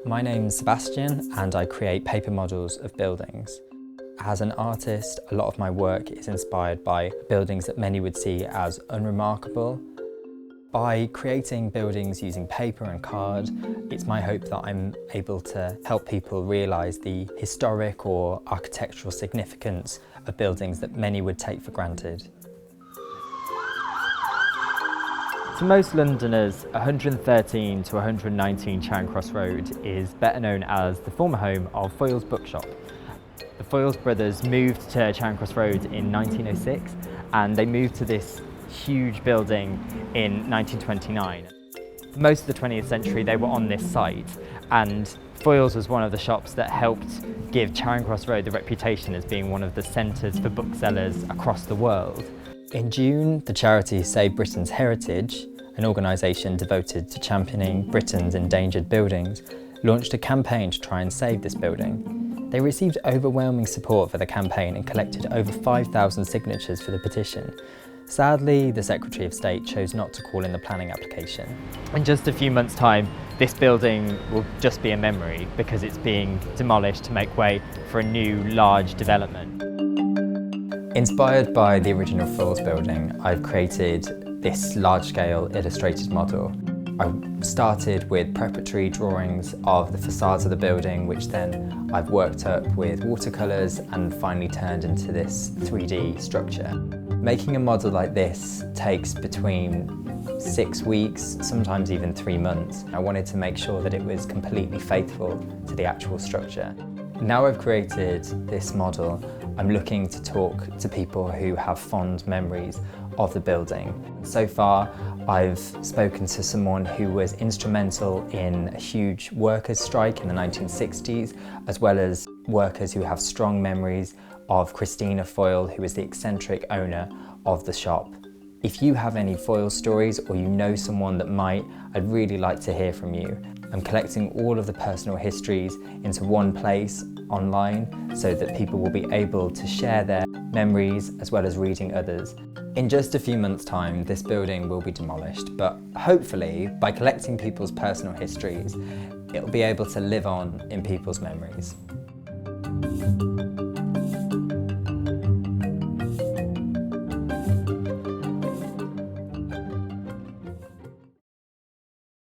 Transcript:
My name's Sebastian and I create paper models of buildings. As an artist, a lot of my work is inspired by buildings that many would see as unremarkable. By creating buildings using paper and card, it's my hope that I'm able to help people realise the historic or architectural significance of buildings that many would take for granted. To most Londoners, 113 to 119 Charing Cross Road is better known as the former home of Foyles Bookshop. The Foyles brothers moved to Charing Cross Road in 1906 and they moved to this huge building in 1929. For most of the 20th century they were on this site, and Foyles was one of the shops that helped give Charing Cross Road the reputation as being one of the centres for booksellers across the world. In June, the charity Save Britain's Heritage, an organisation devoted to championing Britain's endangered buildings, launched a campaign to try and save this building. They received overwhelming support for the campaign and collected over 5,000 signatures for the petition. Sadly, the Secretary of State chose not to call in the planning application. In just a few months' time, this building will just be a memory because it's being demolished to make way for a new, large development. Inspired by the original Foyles building, I've created this large-scale illustrated model. I started with preparatory drawings of the facades of the building, which then I've worked up with watercolours and finally turned into this 3D structure. Making a model like this takes between 6 weeks, sometimes even 3 months. I wanted to make sure that it was completely faithful to the actual structure. Now I've created this model, I'm looking to talk to people who have fond memories of the building. So far, I've spoken to someone who was instrumental in a huge workers' strike in the 1960s, as well as workers who have strong memories of Christina Foyle, who is the eccentric owner of the shop. If you have any Foyle stories or you know someone that might, I'd really like to hear from you. I'm collecting all of the personal histories into one place online so that people will be able to share their memories as well as reading others. In just a few months' time, this building will be demolished, but hopefully by collecting people's personal histories, it'll be able to live on in people's memories.